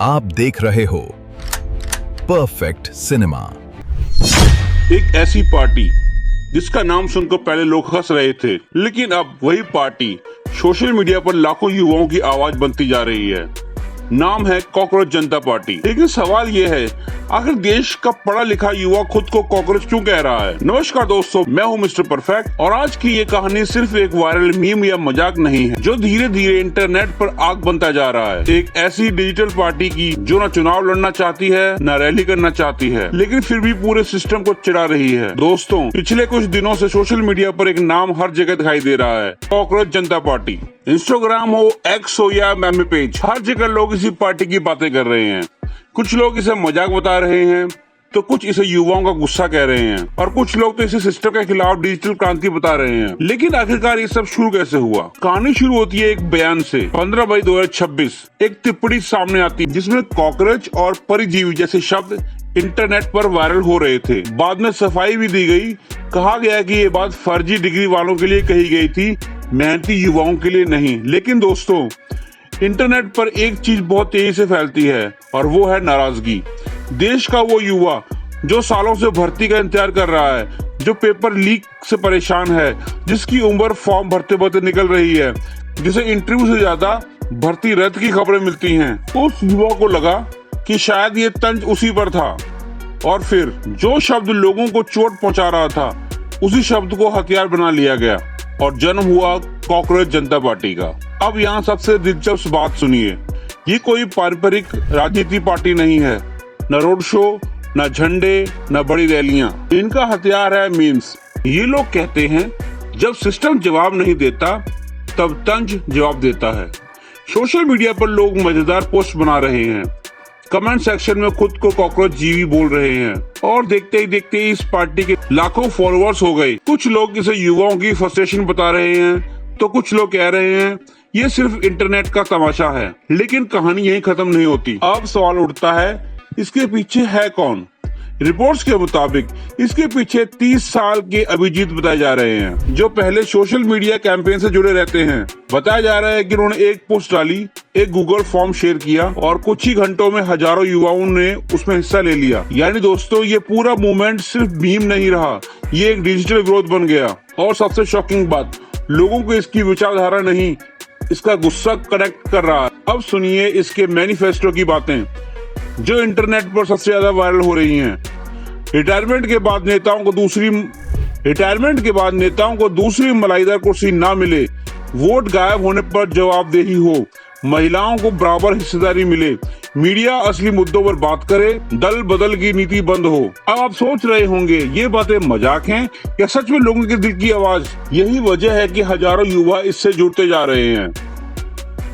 आप देख रहे हो परफेक्ट सिनेमा। एक ऐसी पार्टी जिसका नाम सुनकर पहले लोग हंस रहे थे, लेकिन अब वही पार्टी सोशल मीडिया पर लाखों युवाओं की आवाज बनती जा रही है। नाम है कॉकरोच जनता पार्टी। लेकिन सवाल ये है, आखिर देश का पढ़ा लिखा युवा खुद को कॉकरोच क्यों कह रहा है? नमस्कार दोस्तों, मैं हूं मिस्टर परफेक्ट और आज की ये कहानी सिर्फ एक वायरल मीम या मजाक नहीं है, जो धीरे धीरे इंटरनेट पर आग बनता जा रहा है। एक ऐसी डिजिटल पार्टी की जो न चुनाव लड़ना चाहती है, न रैली करना चाहती है, लेकिन फिर भी पूरे सिस्टम को चिढ़ा रही है। दोस्तों, पिछले कुछ दिनों से सोशल मीडिया पर एक नाम हर जगह दिखाई दे रहा है, कॉकरोच जनता पार्टी। इंस्टाग्राम हो, एक्स हो या मेमे पेज, हर जगह लोग इसी पार्टी की बातें कर रहे हैं। कुछ लोग इसे मजाक बता रहे हैं, तो कुछ इसे युवाओं का गुस्सा कह रहे हैं और कुछ लोग तो इसे सिस्टम के खिलाफ डिजिटल क्रांति बता रहे हैं। लेकिन आखिरकार ये सब शुरू कैसे हुआ? कहानी शुरू होती है एक बयान से। 15 मई 2026 एक टिप्पणी सामने आती है जिसमें कॉकरोच और परिजीवी जैसे शब्द इंटरनेट पर वायरल हो रहे थे। बाद में सफाई भी दी गई। कहा गया कि ये बात फर्जी डिग्री वालों के लिए कही गई थी, मेहनती युवाओं के लिए नहीं। लेकिन दोस्तों, इंटरनेट पर एक चीज बहुत तेजी से फैलती है और वो है नाराजगी। देश का वो युवा जो सालों से भर्ती का इंतजार कर रहा है, जो पेपर लीक से परेशान है, जिसकी उम्र फॉर्म भरते भरते निकल रही है, जिसे इंटरव्यू से ज्यादा भर्ती रद्द की खबरें मिलती हैं, उस युवा को लगा कि शायद ये तंज उसी पर था। और फिर जो शब्द लोगों को चोट पहुंचा रहा था, उसी शब्द को हथियार बना लिया गया और जन्म हुआ कॉकरोच जनता पार्टी का। अब यहाँ सबसे दिलचस्प बात सुनिए, ये कोई पारंपरिक राजनीति पार्टी नहीं है, न रोड शो, न झंडे, न बड़ी रैलियां। इनका हथियार है मीम्स। ये लोग कहते हैं, जब सिस्टम जवाब नहीं देता तब तंज जवाब देता है। सोशल मीडिया पर लोग मजेदार पोस्ट बना रहे हैं, कमेंट सेक्शन में खुद को कॉकरोच जीवी बोल रहे हैं और देखते ही देखते इस पार्टी के लाखों फॉलोअर्स हो गए। कुछ लोग इसे युवाओं की फ्रस्ट्रेशन बता रहे हैं, तो कुछ लोग कह रहे हैं ये सिर्फ इंटरनेट का तमाशा है। लेकिन कहानी यहीं खत्म नहीं होती। अब सवाल उठता है, इसके पीछे है कौन? रिपोर्ट्स के मुताबिक इसके पीछे 30 साल के अभिजीत बताए जा रहे हैं, जो पहले सोशल मीडिया कैंपेन से जुड़े रहते हैं। बताया जा रहा है कि उन्होंने एक पोस्ट डाली, एक गूगल फॉर्म शेयर किया और कुछ ही घंटों में हजारों युवाओं ने उसमें हिस्सा ले लिया। यानी दोस्तों, ये पूरा मूवमेंट सिर्फ मीम नहीं रहा, ये एक डिजिटल विरोध बन गया। और सबसे शॉकिंग बात, लोगों को इसकी विचारधारा नहीं, इसका गुस्सा कनेक्ट कर रहा है। अब सुनिए इसके मैनिफेस्टो की बातें, जो इंटरनेट पर सबसे ज्यादा वायरल हो रही हैं। रिटायरमेंट के बाद नेताओं को दूसरी मलाईदार कुर्सी ना मिले, वोट गायब होने पर जवाबदेही हो, महिलाओं को बराबर हिस्सेदारी मिले, मीडिया असली मुद्दों पर बात करे, दल बदल की नीति बंद हो। अब आप सोच रहे होंगे, ये बातें मजाक हैं या सच में लोगों के दिल की आवाज? यही वजह है कि हजारों युवा इससे जुड़ते जा रहे हैं।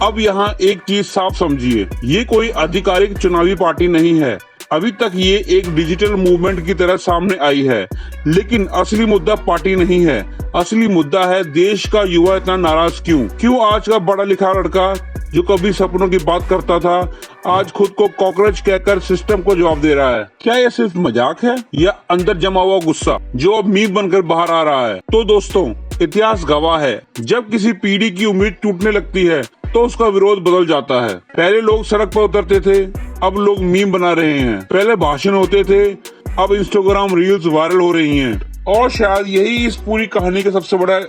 अब यहाँ एक चीज साफ समझिए, ये कोई आधिकारिक चुनावी पार्टी नहीं है। अभी तक ये एक डिजिटल मूवमेंट की तरह सामने आई है, लेकिन असली मुद्दा पार्टी नहीं है। असली मुद्दा है देश का युवा इतना नाराज क्यों? आज का पढ़ा लिखा लड़का जो कभी सपनों की बात करता था, आज खुद को कॉकरोच कहकर सिस्टम को जवाब दे रहा है। क्या यह सिर्फ मजाक है या अंदर जमा हुआ गुस्सा जो अब मीम बनकर बाहर आ रहा है? तो दोस्तों, इतिहास गवाह है, जब किसी पीढ़ी की उम्मीद टूटने लगती है तो उसका विरोध बदल जाता है। पहले लोग सड़क पर उतरते थे, अब लोग मीम बना रहे हैं। पहले भाषण होते थे, अब इंस्टाग्राम रील्स वायरल हो रही हैं। और शायद यही इस पूरी कहानी का सबसे बड़ा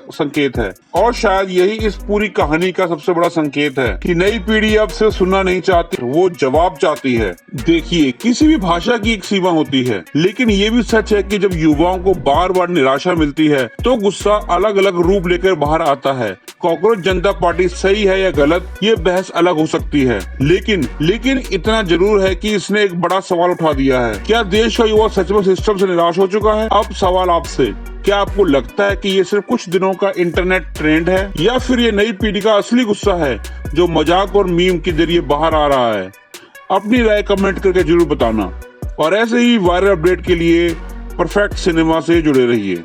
संकेत है कि नई पीढ़ी अब सिर्फ सुनना नहीं चाहती, वो जवाब चाहती है। देखिए, किसी भी भाषा की एक सीमा होती है, लेकिन ये भी सच है कि जब युवाओं को बार बार निराशा मिलती है तो गुस्सा अलग अलग रूप लेकर बाहर आता है। कॉकरोच जनता पार्टी सही है या गलत, ये बहस अलग हो सकती है, लेकिन इतना जरूर है कि इसने एक बड़ा सवाल उठा दिया है। क्या देश का युवा सच में सिस्टम से निराश हो चुका है? अब सवाल आपसे, क्या आपको लगता है कि ये सिर्फ कुछ दिनों का इंटरनेट ट्रेंड है या फिर ये नई पीढ़ी का असली गुस्सा है जो मजाक और मीम के जरिए बाहर आ रहा है? अपनी राय कमेंट करके जरूर बताना और ऐसे ही वायरल अपडेट के लिए परफेक्ट सिनेमा से जुड़े रहिए।